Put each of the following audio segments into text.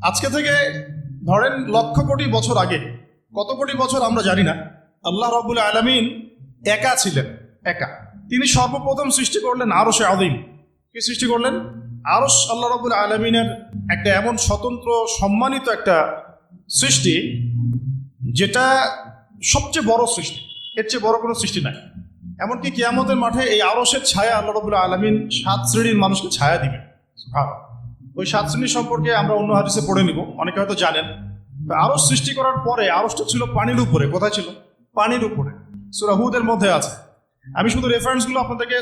আজকে থেকে ধরেন লক্ষ কোটি বছর আগে, কত কোটি বছর আমরা জানি না, আল্লাহ রাব্বুল আলামিন একা ছিলেন। একা তিনি সর্বপ্রথম সৃষ্টি করলেন আরশে আযীম। কি সৃষ্টি করলেন? আরশ আল্লাহ রাব্বুল আলামিনের একটা এমন স্বতন্ত্র সম্মানিত একটা সৃষ্টি, যেটা সবচেয়ে বড় সৃষ্টি, এর চেয়ে বড় কোনো সৃষ্টি নাই। এমনকি কিয়ামতের মাঠে এই আরশের ছায়া আল্লাহ রাব্বুল আলামিন 7 শ্রেণীর মানুষকে ছায়া দিবেন। সুবহানাল্লাহ। ওই 7 শ্রেণী সম্পর্কে আমরা অন্য হাদিসে পড়ে নিব, অনেকে হয়তো জানেন। আরশ সৃষ্টি করার পরে আরশটা ছিল পানির উপরে। কোথায় ছিল? পানির উপরে। সূরা হুদের মধ্যে আছে। আমি শুধু রেফারেন্সগুলো আপনাদেরকে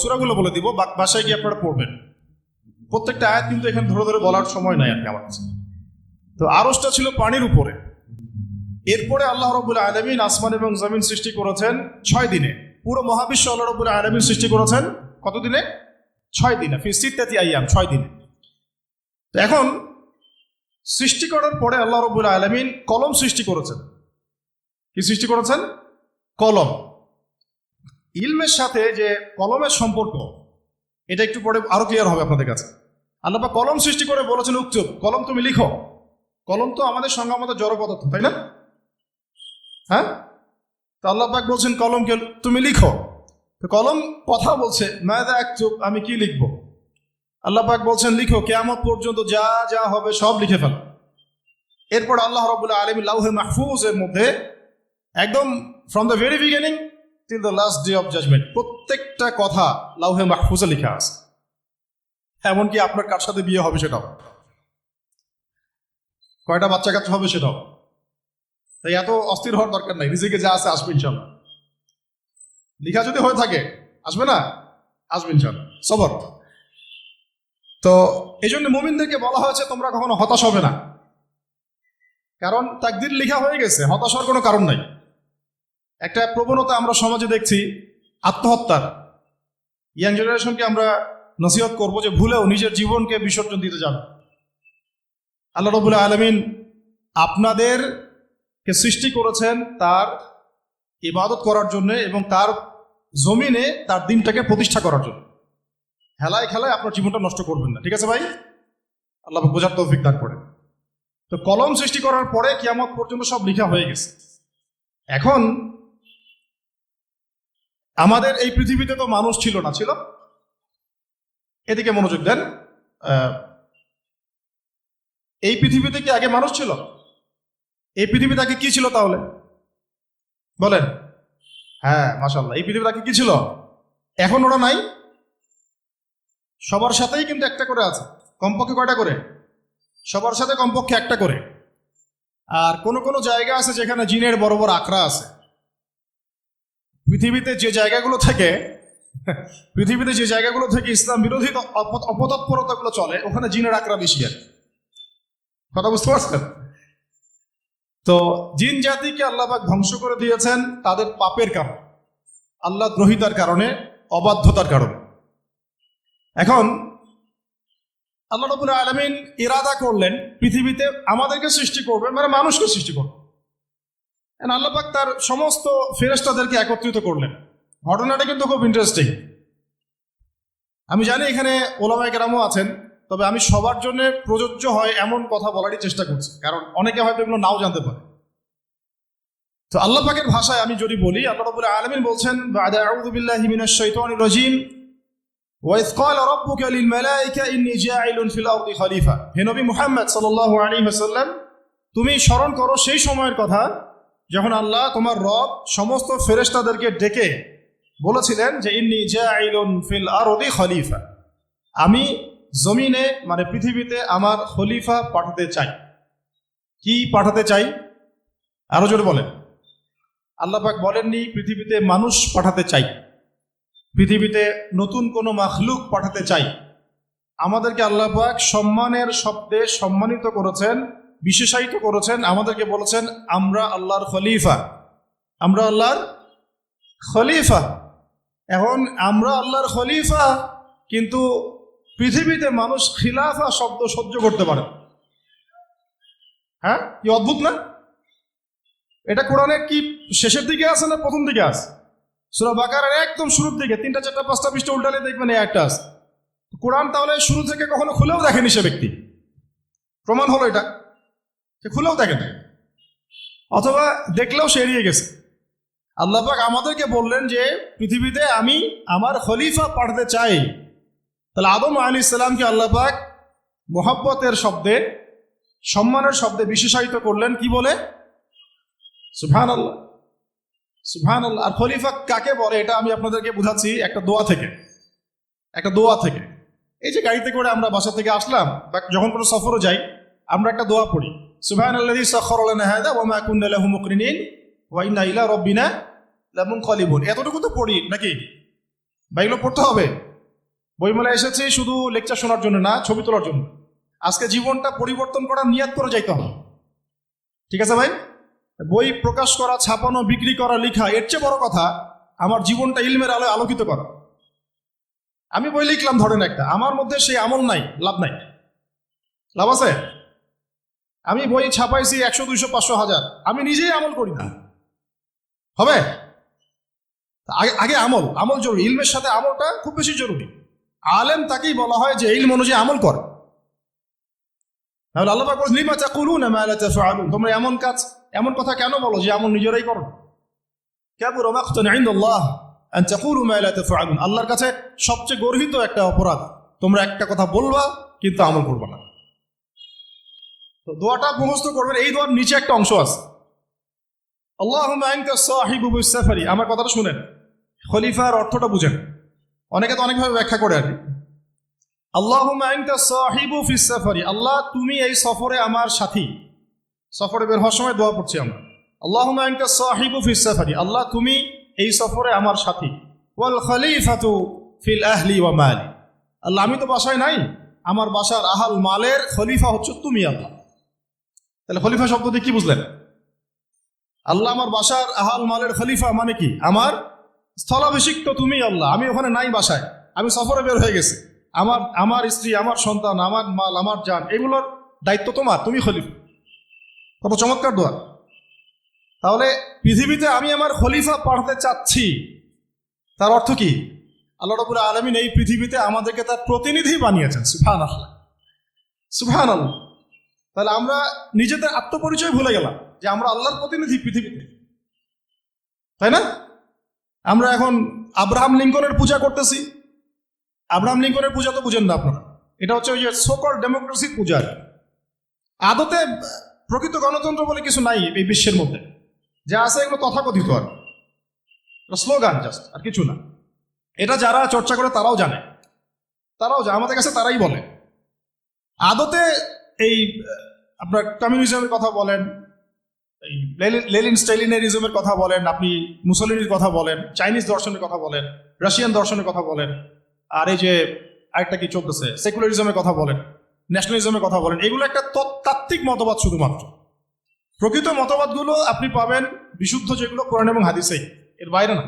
সূরাগুলো বলে দিব, বাসায় গিয়ে আপনারা পড়বেন। প্রত্যেকটা আয়াত কিন্তু এখানে ধরে ধরে বলার সময় নাই আর কি আমার কাছে। তো আরশটা ছিল পানির উপরে। এরপরে আল্লাহ রাব্বুল আলামিন আসমান এবং জমিন সৃষ্টি করেছেন 6 দিনে। পুরো মহাবিশ্ব আল্লাহ রাব্বুল আলামিন সৃষ্টি করেছেন কত দিনে? 6 দিনে। ফি সিত্তাতি আইয়াম, 6 দিনে। তো এখন সৃষ্টি করার পরে আল্লাহ রাব্বুল আলামিন কলম সৃষ্টি করেছেন। কি সৃষ্টি করেছেন? কলম। ইলমের সাথে যে কলমের সম্পর্ক, এটা একটু পরে আরো ক্লিয়ার হবে আপনাদের কাছে। আল্লাহ পাক কলম সৃষ্টি করে বলেছেন, উকতুব, কলম তুমি লিখো। কলম তো আমাদের সংজ্ঞা মতো জড় পদার্থ, তাই না? হ্যাঁ, তো আল্লাহ পাক বলছেন কলমকে তুমি লিখো। তো কলম কথা বলছে, মাযা আকতুব, আমি কি লিখবো? আল্লাহ পাক বলছেন লিখো, কিয়ামত পর্যন্ত যা যা হবে সব লিখে ফেলো। এরপর আল্লাহ রাব্বুল আলামিন লাউহে মাহফুজের মধ্যে একদম from the very beginning till the last day of judgement প্রত্যেকটা কথা লাউহে মাহফুজে লেখা আছে। এমনকি আপনার কার সাথে বিয়ে হবে সেটাও, কয়টা বাচ্চা কাচ্চা হবে সেটাও। তাই এত অস্থির হওয়ার দরকার নাই, রিজিকে যা আছে আসবে ইনশাল্লাহ। লিখা যদি হয়ে থাকে আসবে না? আসবে ইনশাল্লাহ, সবর। তো এই জন্য মুমিনদেরকে বলা হয়েছে তোমরা কখনো হতাশ হবে না, কারণ তাকদীর লিখা হয়ে গেছে, হতাশ হওয়ার কোনো কারণ নাই। একটা প্রবণতা আমরা সমাজে দেখছি আত্মহত্যার। ইয়াং জেনারেশনকে আমরা নসিহত করবো যে ভুলেও নিজের জীবনকে বিসর্জন দিতে যাবে। আল্লাহ রাব্বুল আলামিন আপনাদেরকে সৃষ্টি করেছেন তার ইবাদত করার জন্য এবং তার জমিনে তার দিনটাকে প্রতিষ্ঠা করার জন্য। হেলায় খেলায় আপনার জীবনটা নষ্ট করবেন না, ঠিক আছে ভাই? আল্লাহ বোঝার তৌফিক দান করে। তো কলম সৃষ্টি করার পরে কিয়ামত পর্যন্ত সব লিখা হয়ে গেছে। এখন আমাদের এই পৃথিবীতে তো মানুষ ছিল না, ছিল? এদিকে মনোযোগ দেন। এই পৃথিবীতে কি আগে মানুষ ছিল? এই পৃথিবীতে আগে কি ছিল তাহলে বলেন? হ্যাঁ, মাশাআল্লাহ। এই পৃথিবীতে আগে কি ছিল? এখন ওরা নাই? সবার সাথেই কিন্তু একটা করে আছে। কমপক্ষে কয়টা করে? সবার সাথে কমপক্ষে একটা করে। আর কোন কোন জায়গা আছে যেখানে জিনের বড় বড় আখড়া আছে। পৃথিবীতে যে জায়গাগুলো থেকে ইসলাম বিরোধী অপতৎপরতাগুলো চলে, ওখানে জিনের আখড়া বেশি। আর কথা বুঝতে পারছেন? তো জিন জাতিকে আল্লাহ পাক ধ্বংস করে দিয়েছেন তাদের পাপের কারণে, আল্লাহ দ্রোহিতার কারণে, অবাধ্যতার কারণে। এখন আল্লাহ রাব্বুল আলামিন ইরাদা করলেন পৃথিবীতে আমাদেরকে সৃষ্টি করবেন, মানে মানুষকে সৃষ্টি করবেন। আল্লাহ পাক তার সমস্ত ফেরেশতাদেরকে একত্রিত করলেন। ঘটনাটা কিন্তু খুব ইন্টারেস্টিং। আমি জানি এখানে ওলামায়ে কেরামও আছেন, তবে আমি সবার জন্য প্রযোজ্য হয় এমন কথা বলারই চেষ্টা করছি, কারণ অনেকে হয়তো এগুলো নাও জানতে পারে। তো আল্লাহ পাকের ভাষায় আমি যদি বলি, আল্লাহ রাব্বুল আলামিন বলছেন, বা'দা আউযু বিল্লাহি মিনাশ শাইতানির রাজীম, ওয়া ইয ক্বালা রাব্বুকা লিল মালায়েকা ইন্নী জাঈলুন ফিল আরদি খলিফা। হে নবী মুহাম্মদ সাল্লাল্লাহু আলাইহি ওয়াসাল্লাম, তুমি স্মরণ করো সেই সময়ের কথা যখন আল্লাহ তোমার রব সমস্ত ফেরেশতাদেরকে ডেকে বলেছিলেন যে ইন্নী জাঈলুন ফিল আরদি খলিফা, আমি জমিনে মানে পৃথিবীতে আমার খলিফা পাঠাতে চাই। কি পাঠাতে চাই? আরো জোরে বলেন। আল্লাহ পাক বলেননি পৃথিবীতে মানুষ পাঠাতে চাই, পৃথিবীতে নতুন কোনো মাখলুক পাঠাতে চাই। আমাদেরকে আল্লাহ পাক সম্মানের শব্দে সম্মানিত করেছেন, বিশেষায়িত করেছেন। আমাদেরকে বলেছেন আমরা আল্লাহর খলিফা, আমরা আল্লাহর খলিফা। এখন আমরা আল্লাহর খলিফা, কিন্তু পৃথিবীতে মানুষ খিলাফা শব্দ সহ্য করতে পারে। হ্যাঁ, কি অদ্ভুত না? এটা কোরআনে কি শেষের দিকে আছে না প্রথম দিকে আছে? সূরা বাকারার একদম শুরুর দিকে 3টা 4টা 5টা পৃষ্ঠা উল্টালে দেখবেন এই একটা আছে। কোরআন তাহলে শুরু থেকে কখনো খুলেও দেখেনি সে ব্যক্তি। প্রমাণ হলো এটা, সে খুলেও দেখে না, অথবা দেখলেও সে এড়িয়ে গেছে। আল্লাহ পাক আমাদেরকে বললেন যে পৃথিবীতে আমি আমার খলিফা পাঠাতে চাই। তাহলে আদম আলাইহিস সালামকে আল্লাহ পাক মোহাব্বতের শব্দে, সম্মানের শব্দে বিশেষায়িত করলেন কি বলে? সুবহানাল্লাহ, সুবহানাল্লাহ। আর খলিফা কাকে বলে এটা আমি আপনাদেরকে বুঝাচ্ছি একটা দোয়া থেকে, একটা দোয়া থেকে। এই যে গাড়িতে করে আমরা বাসা থেকে আসলাম বা যখন কোনো সফরে যাই, আমরা একটা দোয়া পড়ি, সুবহানাল্লাযী সাখখারা লানা হাযা ওয়া মা কুন্না লাহু মুকরিনিন ওয়া ইন্না ইলা রাব্বিনা লামুনকালিবুন। এতটুকু তো পড়ি নাকি? বা এগুলো পড়তে হবে? বইমেলায় এসেছি শুধু লেকচার শোনার জন্য না, ছবি তোলার জন্য। আজকে জীবনটা পরিবর্তন করার নিয়াত করে যাইতে হবে, ঠিক আছে ভাই? বই প্রকাশ করা, ছাপানো, বিক্রি করা, লেখা, এর চেয়ে বড় কথা আমার জীবনটা ইলমের আলোয় আলোকিত করা। আমি বই লিখলাম ধরেন একটা, আমার মধ্যে সেই আমল নাই, লাভ নাই। লাভ আছে? আমি বই ছাপাইছি 100, 200, 500, 1000, আমি নিজেই আমল করি না, হবে? আগে আমল, আমল জরুরি। ইলমের সাথে আমলটা খুব বেশি জরুরি। আলেম তাকেই বলা হয় যে ইলম অনুযায়ী আমল করে। তাহলে আল্লাহ পাক বলেন লিমা তাকুলুনা মা লা তাফআলুন, তোমরা এমন কাজ, এমন কথা কেন বলো যে আমল নিজেরাই করো? কাবুরা মাকতান ইনদাল্লাহ আন তাকুলু মা লা তাফআলুন, আল্লাহর কাছে সবচেয়ে গর্হিত একটা অপরাধ তোমরা একটা কথা বলবা কিন্তু আমল করবে না। তো দোয়াটা মুখস্থ করবেন। এই দোয়ার নিচে একটা অংশ আছে, আল্লাহুম্মা আনতা সাহিবু বিস সাফারি। আমার কথাটা শুনেন, খলিফার অর্থটা বুঝেন। অনেকে তো অনেকভাবে ব্যাখ্যা করে আর কি। আল্লাহুম্মা আনতা সাহিবু ফিস সাফারি, আল্লাহ তুমি এই সফরে আমার সাথী। সফরে বের হওয়ার সময় দোয়া পড়ছি আমরা, আল্লাহুম্মা আনতা সাহিবু ফিস সাফারি, আল্লাহ তুমি এই সফরে আমার সাথী। ওয়াল খলিফাতু ফিল আহলি ওয়া মালি, আল্লাহ আমি তো বাসায় নাই, আমার বাসার আহাল মালের খলিফা হচ্ছে তুমি আল্লাহ। তাহলে খলিফা শব্দ দিয়ে কি বুঝলেন? আল্লাহ আমার বাসার আহাল মালের খলিফা মানে কি? আমার স্থলাভিষিক্ত তুমি আল্লাহ, আমি ওখানে নাই বাসায়, আমি সফরে বের হয়ে গেছি, আমার স্ত্রী, আমার সন্তান, আমার মাল, আমার জান, এগুলোর দায়িত্ব তোমার, তুমি খলিফা। কত চমৎকার দোয়া। তাহলে পৃথিবীতে আমি আমার খলিফা পাঠাতে চাচ্ছি, তার অর্থ কি? আল্লাহ রাব্বুল আলামিন এই পৃথিবীতে আমাদেরকে তার প্রতিনিধি বানিয়েছেন। সুবহানাল্লাহ, সুবহানাল্লাহ। তাহলে আমরা নিজেদের আত্মপরিচয় ভুলে গেলাম যে আমরা আল্লাহর প্রতিনিধি পৃথিবীতে, তাই না? আমরা এখন আব্রাহাম লিঙ্কনের পূজা করতেছি। আব্রাহাম লিঙ্কনের পূজা তো বুঝেন না আপনারা, এটা হচ্ছে ওই যে সোকল ডেমোক্রেসির পূজা। আদতে প্রকৃত গণতন্ত্র বলে কিছু নাই এই বিশ্বের মধ্যে, যা আছে এগুলো তথাকথিত আর স্লোগান, জাস্ট, আর কিছু না। এটা যারা চর্চা করে তারাও জানে, আমাদের কাছে তারাই বলে। আদতে এই আপনার কমিউনিজমের কথা বলেন, এই লেনিন স্টেলিনারিজমের কথা বলেন, আপনি মুসলিনের কথা বলেন, চাইনিজ দর্শনের কথা বলেন, রাশিয়ান দর্শনের কথা বলেন, আর এই যে আরেকটা কি চলতেছে সেকুলারিজমের কথা বলেন, ন্যাশনালিজমের কথা বলেন, এগুলো একটা তাত্ত্বিক মতবাদ শুধুমাত্র। প্রকৃত মতবাদগুলো আপনি পাবেন বিশুদ্ধ যেগুলো কোরআন এবং হাদিসেই, এর বাইরে না।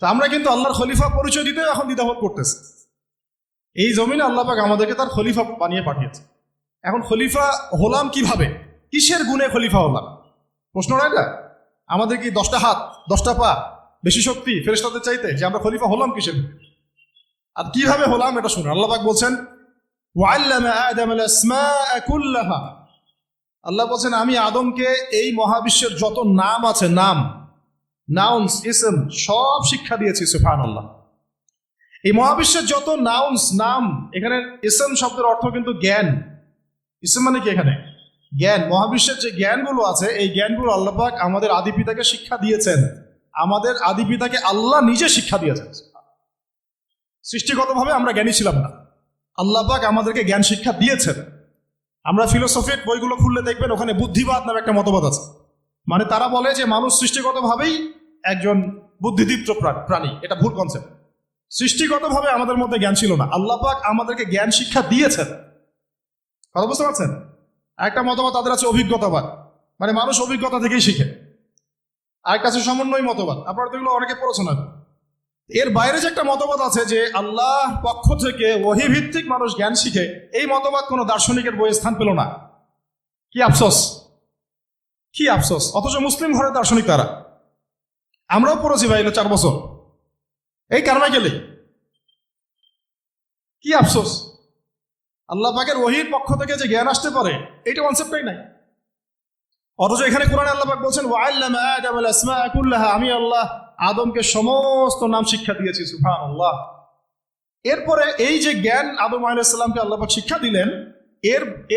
তা আমরা কিন্তু আল্লাহর খলিফা পরিচয় দিতে এখন দ্বিধাবোধ করতেছি। এই জমিনে আল্লাহ পাক আমাদেরকে তার খলিফা বানিয়ে পাঠিয়েছে। এখন খলিফা হলাম কিভাবে? কিসের গুণে খলিফা হলাম? প্রশ্ন না এটা? আমাদের কি 10টা হাত, 10টা পা, বেশি শক্তি ফেরেশতাদের চাইতে, যে আমরা খলিফা হলাম কিসের? আর কিভাবে হলাম এটা শুনুন। আল্লাহ পাক বলছেন ওয়াল্লামা আদামাল আসমাআ কুল্লাহা, আল্লাহ বলছেন আমি আদমকে এই মহাবিশ্বের যত নাম আছে, নাউন্স, ইসম, সব শিক্ষা দিয়েছি। সুবহানাল্লাহ। এই মহাবিশ্বের যত নাউন্স, নাম, এখানে ইসম শব্দের অর্থ কিন্তু জ্ঞান। ইসম মানে কি? এখানে জ্ঞান। মহাবিশ্বের যে জ্ঞানগুলো আছে, এই জ্ঞানগুলো আল্লাহ পাক আমাদের আদি পিতাকে শিক্ষা দিয়েছেন। আমাদের আদি পিতাকে আল্লাহ নিজে শিক্ষা দিয়েছেন। সৃষ্টিগতভাবে আমরা জ্ঞানী ছিলাম না, আল্লাহ পাক আমাদেরকে জ্ঞান শিক্ষা দিয়েছেন। আমরা ফিলোসফির বইগুলো খুললে দেখবেন ওখানে বুদ্ধিবাদ নামে একটা মতবাদ আছে। মানে তারা বলে যে মানুষ সৃষ্টিগতভাবেই একজন বুদ্ধিদীপ্ত প্রাণী। এটা ভুল কনসেপ্ট। সৃষ্টিগতভাবে আমাদের মধ্যে জ্ঞান ছিল না, আল্লাহ পাক আমাদেরকে জ্ঞান শিক্ষা দিয়েছেন। কথা বুঝতে পারছেন? একটা মতবাদ তাদের আছে অভিজ্ঞতাবাদ, মানে মানুষ অভিজ্ঞতা থেকেই শিখে। আরেকটা আছে সমন্বয় মতবাদ, আপনারা তো এগুলো অনেকে পড়াশোনা। এর বাইরে যে একটা মতবাদ আছে যে আল্লাহ পক্ষ থেকে ওহী ভিত্তিক মানুষ জ্ঞান শিখে, এই মতবাদ কোনো দার্শনিকের বইয়ে স্থান পেল না। কি আফসোস, কি আফসোস। অথচ মুসলিম ঘরের দার্শনিক তারা। আমরাও পড়েছি ভাই, 4 বছর এই কারণে গেলে। কি আফসোস। আল্লাহ পাকের ওহীর পক্ষ থেকে যে জ্ঞান আসতে পারে এটা কনসেপ্টই নাই। অথচ এখানে কোরআনে আল্লাহ পাক বলছেন ওয়াআল্লামা আদামাল আসমাআ কুল্লাহা, আমি আল্লাহ আদমকে সমস্ত নাম শিক্ষা দিয়েছি। সুবহানাল্লাহ। এরপরে এই যে জ্ঞান আদম আলাইহিস সালামকে আল্লাহ পাক শিক্ষা দিলেন,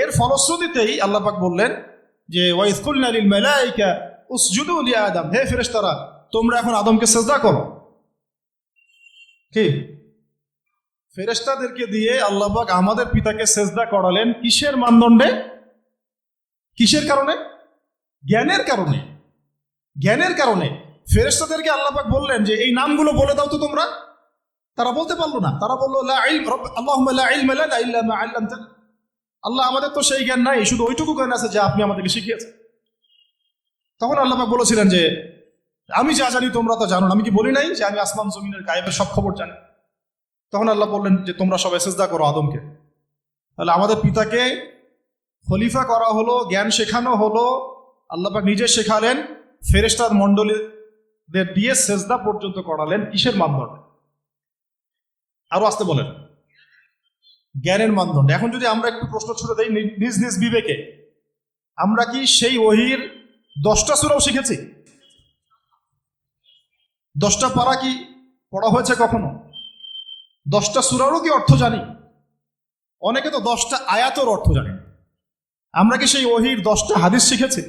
এর ফলশ্রুতিতেই আল্লাহ পাক বললেন যে ওয়াইয কুলনা লিল মালাইকা উসজুদু লি আদম, হে ফেরেশতারা তোমরা এখন আদমকে সিজদা করো। কি ফেরেশতাদেরকে দিয়ে আল্লাহ পাক আমাদের পিতাকে সিজদা করালেন কিসের মানদণ্ডে? কিসের কারণে? জ্ঞানের কারণে। জ্ঞানের কারণে ফেরেশতাদেরকে আল্লাহ পাক বললেন যে এই নামগুলো বলে দাও তো তোমরা। তারা বলতে পারলো না। তারা বললো লা ইলম আল্লাহুম্মা লা ইলমা লানা ইল্লা মা আল্লামতানা, আল্লাহ আমাদের তো সেই জ্ঞান নাই, শুধু ওইটুকু জ্ঞান আছে যা আপনি আমাদেরকে শিখিয়েছেন। তখন আল্লাহ পাক বলেছিলেন যে আমি যা জানি তোমরা তো জানো না, আমি কি বলি নাই যে আমি আসমান জমিনের গায়েবের সব খবর জানি? তখন আল্লাহ বললেন যে তোমরা সবাই সিজদা করো আদমকে। তাহলে আমাদের পিতাকে খলিফা করা হলো, জ্ঞান শেখানো হলো, আল্লাহ পাক নিজে শেখালেন, ফেরেশতার মণ্ডলীদের দিয়ে সিজদা পর্যন্ত করালেন। কিসের মানদণ্ডে? আরো আসতে বলেন, জ্ঞানের মানদণ্ডে। এখন যদি আমরা একটু প্রশ্ন ছুড়ে দেই নিজ নিজ বিবেকে, আমরা কি সেই ওহীর 10টা সূরাও শিখেছি? 10টা পারা কি পড়া হয়েছে কখনো? 10টা সূরারও কি অর্থ জানি? অনেকে তো 10টা আয়াতের অর্থ জানে। আমরা কি সেই ওহীর 10টা হাদিস শিখেছি?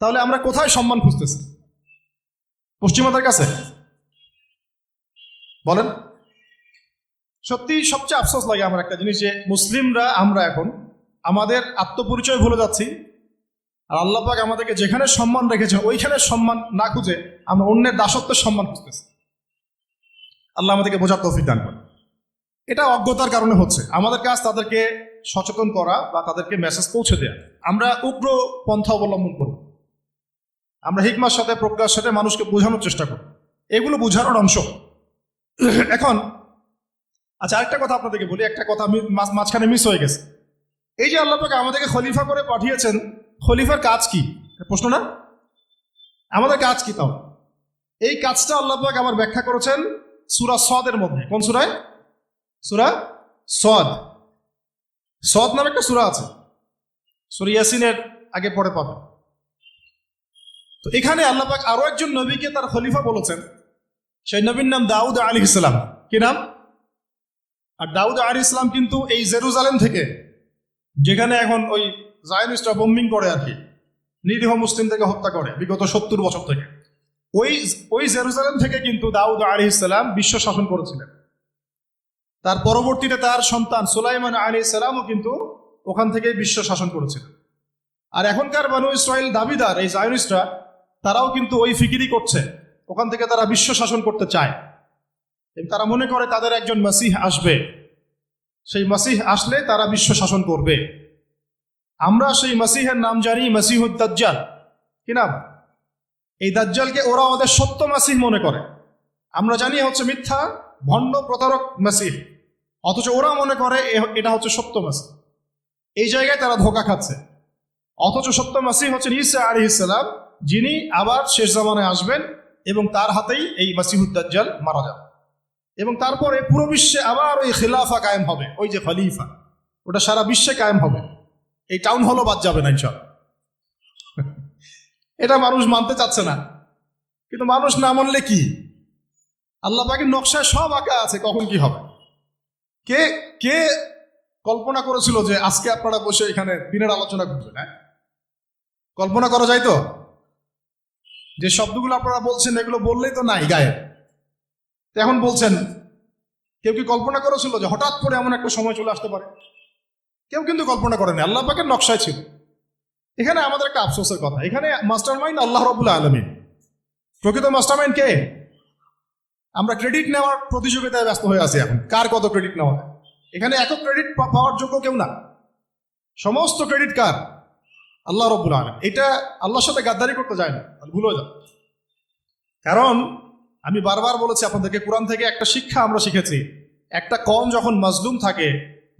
তাহলে আমরা কোথায় সম্মান খুঁজতেছি? পশ্চিমাদের কাছে? বলেন। সত্যি সবচেয়ে আফসোস লাগে আমার একটা জিনিস, যে মুসলিমরা আমরা এখন আমাদের আত্মপরিচয় ভুলে যাচ্ছি, আর আল্লাহ পাক আমাদেরকে যেখানে সম্মান রেখেছে ওইখানে সম্মান না খুঁজে আমরা অন্যের দাসত্বের সম্মান খুঁজতেছি। আল্লাহ আমাদেরকে বোঝার তৌফিক দান করেন। এটা অজ্ঞতার কারণে হচ্ছে। আমাদের কাজ তাদেরকে সচেতন করা বা তাদেরকে মেসেজ পৌঁছে দেওয়া। আমরা উগ্র পন্থা অবলম্বন করি, আমরা হিকমার সাথে প্রজ্ঞার সাথে মানুষকে বোঝানোর চেষ্টা করি, এগুলো বোঝানোর অংশ। এখন আচ্ছা, আরেকটা কথা আপনাদেরকে বলি, একটা কথা আমি মাঝখানে মিস হয়ে গেছে। এই যে আল্লাহ পাক আমাদেরকে খলিফা করে পাঠিয়েছেন, খলিফার কাজ কি? প্রশ্ন না? আমাদের কাজ কি? তাও এই কাজটা আল্লাহ পাক আবার ব্যাখ্যা করেছেন সূরা সদের মধ্যে। কোন সূরায়? সূরা সদ। সদ নামে একটা সূরা আছে, সূরা ইয়াসিনের আগে পড়ে পাবে। তো এখানে আল্লাহ পাক আরো একজন নবীকে তার খলিফা বলেছেন। সেই নবীর নাম দাউদ আলাইহিস সালাম। কি নাম? আর দাউদ আলাইহিস সালাম কিন্তু এই জেরুজালেম থেকে, যেখানে এখন ওই জায়নিস্টরা বোম্বিং করে আর কি, নিরীহ মুসলিমদেরকে হত্যা করে বিগত 70 বছর থেকে, ওই জেরুজালেম থেকে কিন্তু দাউদ আলাইহিস সালাম বিশ্ব শাসন করেছিলেন। তার পরবর্তীতে তার সন্তান সুলাইমান আলাইহিস সালামও কিন্তু ওখান থেকে বিশ্ব শাসন করেছিলেন। আর এখনকার বনু ইসরাইল দাবিদার এই জায়নিস্টরা, তারাও কিন্তু ওই ফিকিরই করছে, ওখান থেকে তারা বিশ্ব শাসন করতে চায়। তারা মনে করে তাদের একজন মাসিহ আসবে, সেই মাসিহ আসলে তারা বিশ্ব শাসন করবে। আমরা সেই মাসিহের নাম জানি মাসিহুদ দাজ্জাল। কি নাম? এই দাজ্জালকে ওরা ওদের সত্য মাসিহ মনে করে, আমরা জানি হচ্ছে মিথ্যা ভণ্ড প্রতারক মাসিহ, অথচ ওরা মনে করে এটা হচ্ছে সত্য মাসিহ। এই জায়গায় তারা ধোঁকা খাচ্ছে। অথচ সত্য মাসিহ হচ্ছেন ঈসা আলাইহিস সালাম, যিনি আবার শেষ জামানায় আসবেন এবং তার হাতেই এই মাসিহুদ দাজ্জাল মারা যাবে, এবং তারপরে পুরো বিশ্বে আবার ওই খিলাফা কায়েম হবে। ওই যে খলিফা, ওটা সারা বিশ্বে কায়েম হবে। এই টাউন হলও বাদ যাবে না ইনশাআল্লাহ। এটা মানুষ মানতে চাচ্ছে না, কিন্তু মানুষ না মানলে কি? আল্লাহ পাকের নকশায় সব আঁকা আছে কখন কি হবে। কে কে কল্পনা করেছিল যে আজকে আপনারা বসে এখানে দিনের আলোচনা করবেন? হ্যাঁ, কল্পনা করা যায় তো? যে শব্দগুলো আপনারা বলছেন এগুলো বললেই তো নাই গায়ে, এখন বলছেন। কেউ কি কল্পনা করেছিল যে হঠাৎ করে এমন একটা সময় চলে আসতে পারে? কেউ কিন্তু কল্পনা করেনি, আল্লাহ পাকের নকশায় ছিল। এখানে আমাদের একটা আফসোসের কথা, এখানে মাস্টার মাইন্ড আল্লাহ রাব্বুল আলামিন। প্রকৃত মাস্টার মাইন্ড কে? আমরা ক্রেডিট নেওয়ার প্রতিযোগিতায় ব্যস্ত হয়ে আছি এখন, কার কত ক্রেডিট নেওয়া যায়। এখানে একক ক্রেডিট পাওয়ার যোগ্য কেউ না, সমস্ত ক্রেডিট কার? আল্লাহ রাব্বুল আলামিন। এটা আল্লাহর সাথে গাদ্দারি করতে যায় না, ভুল হয়ে যাবে। কারণ আমি বারবার বলেছি আপনাদেরকে, কোরআন থেকে একটা শিক্ষা আমরা শিখেছি, একটা কওম যখন মাজলুম থাকে,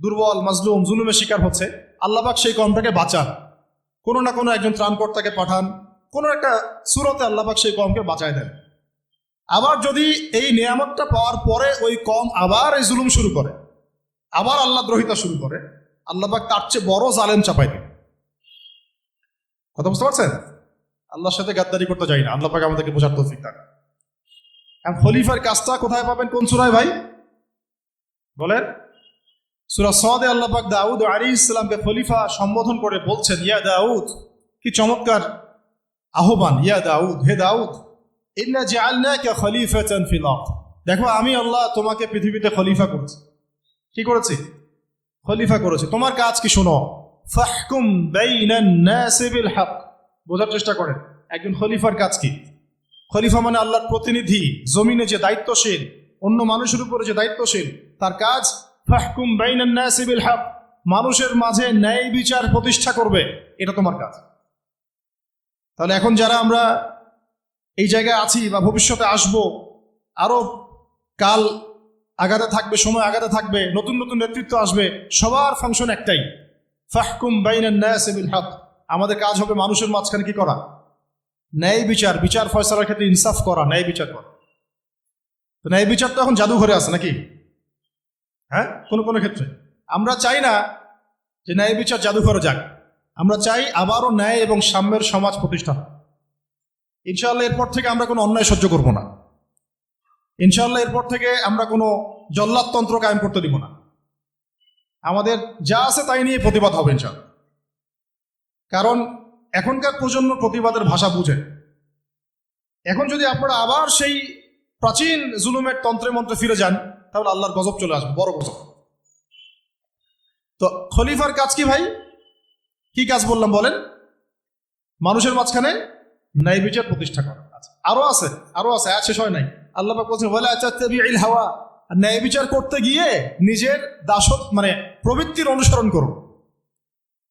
দুর্বল মাজলুম জুলুমের শিকার হচ্ছে, আল্লাহ পাক সেই কওমটাকে বাঁচান, কোনো না কোনো একজন ত্রাণকর্তাকে পাঠান, কোনো একটা সূরতে আল্লাহ পাক সেই কওমকে বাঁচায় দেন। আবার যদি এই নিয়ামতটা পাওয়ার পরে ওই কওম আবার এই জুলুম শুরু করে, আবার আল্লাহ দ্রোহিতা শুরু করে, আল্লাহ পাক তার চেয়ে বড় জালেম চাপাই দেন। কথা বুঝতে পারছেন? আল্লাহর সাথে গাদ্দারি করতে যাই না, আল্লাহ পাক আমাদেরকে বোঝার তৌফিক দান। খলিফার কাজটা কোথায় পাবেন, কোন সূরায় ভাই বলেন? সূরা সাদে আল্লাহ পাক দাউদ আলাইহিস সালামকে খলিফা সম্বোধন করে বলছেন, ইয়া দাউদ, কি চমৎকার আহ্বান, ইয়া দাউদ, হে দাউদ, ইন্না জাআলনাকা খলিফাতান ফিল আরদ, দেখো আমি আল্লাহ তোমাকে পৃথিবীতে খলিফা করেছি। কি করেছি? খলিফা করেছি। তোমার কাজ কি শোনো, ফাহকুম বাইনান নাসি বিল হক, বোঝার চেষ্টা করেন একজন খলিফার কাজ কি। খলিফা মানে আল্লাহর প্রতিনিধি, জমিনে যে দায়িত্বশীল, অন্য মানুষের উপরে যে দায়িত্বশীল, তার কাজ ফাহকুম বাইনান নাসি বিল হক, মানুষের মাঝে ন্যায় বিচার প্রতিষ্ঠা করবে, এটা তোমার কাজ। তাহলে এখন যারা আমরা এই জায়গায় আছি বা ভবিষ্যতে আসব, আরো কাল আগাতে থাকবে, সময় আগাতে থাকবে, নতুন নতুন নেতৃত্ব আসবে, সবার ফাংশন একটাই, ফাহকুম বাইনান নাসি বিল হক, আমাদের কাজ হবে মানুষের মাঝখানে কি করা, ন্যায় বিচার, বিচার ফয়সালার ক্ষেত্রে ইনসাফ করা, ন্যায় বিচার করা। তো ন্যায় বিচার তো এখন জাদুঘরে আছে নাকি? হ্যাঁ, কোনো কোনো ক্ষেত্রে আমরা চাই না যে ন্যায় বিচার জাদুঘরে যাক, আমরা চাই আবারও ন্যায় এবং সাম্যের সমাজ প্রতিষ্ঠা। ইনশাআল্লাহ এরপর থেকে আমরা কোনো অন্যায় সহ্য করব না। ইনশাআল্লাহ এরপর থেকে আমরা কোনো জল্লাদতন্ত্র কায়েম করতে দিব না। আমাদের যা আছে তাই নিয়ে প্রতিবাদ হবে ইনশাআল্লাহ। কারণ এখনকার প্রজন্ম প্রতিবাদের ভাষা বুঝে। এখন যদি আপনারা আবার সেই প্রাচীন জুলুমের তন্ত্রে মন্ত্রে ফিরে যান, তাহলে আল্লাহর গজব চলে আসবে, বড় গজব। তো খলিফার কাজ কি ভাই? কি কাজ বললাম বলেন? মানুষের মাঝখানে ন্যায় বিচার প্রতিষ্ঠা করা। আরো আছে, আয়াত শেষ হয় নাই। আল্লাহ পাক বলছেন, ওয়ালা তাত্তাবিউল হাওয়া, ন্যায় বিচার করতে গিয়ে নিজের দাসত্ব মানে প্রবৃত্তির অনুসরণ করো।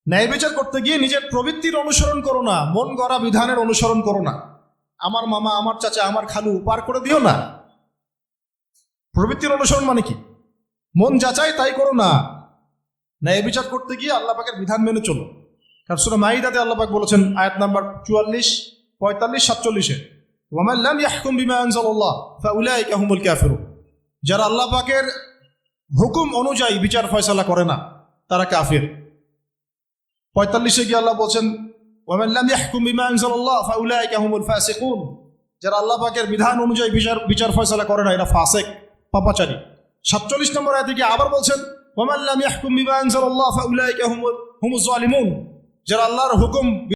ন্যায় বিচার করতে গিয়ে নিজের প্রবৃত্তির অনুসরণ করো না, মন গড়া বিধানের অনুসরণ করো না। আমার মামা, আমার চাচা, আমার খালু পার করে দিও না। প্রবৃত্তির অনুসরণ মানে কি? মন যাচাই তাই করো না। ন্যায় বিচার করতে গিয়ে আল্লাহ পাকের বিধান মেনে চলো। কারণ সূরা মাইদাতে আল্লাহ পাক বলেছেন, আয়াত নাম্বার 44, 45, 47, ওয়ামান লাম ইয়াহকুম বিমা আনজালাল্লাহ ফাউলাইকা হুমুল কাফিরুন, যারা আল্লাহ পাকের হুকুম অনুযায়ী বিচার ফয়সালা করে না তারা কাফির। 45-এ গিয়ে আল্লাহ বলছেন, ওয়ামান লাম ইয়াহকুম বিমা আনজালাল্লাহ ফাউলাইকা হুমুল ফাসিকুন, যারা আল্লাহ পাকের বিধান অনুযায়ী বিচার ফয়সালা করে না এরা ফাসিক, পাপাচারী। 47 নম্বর আয়াতে গিয়ে আবার বলছেন, ওয়ামান লাম ইয়াহকুম বিমা আনজালাল্লাহ ফাউলাইকা হুমুজ জালিমুন, যারা আল্লাহর হুকুম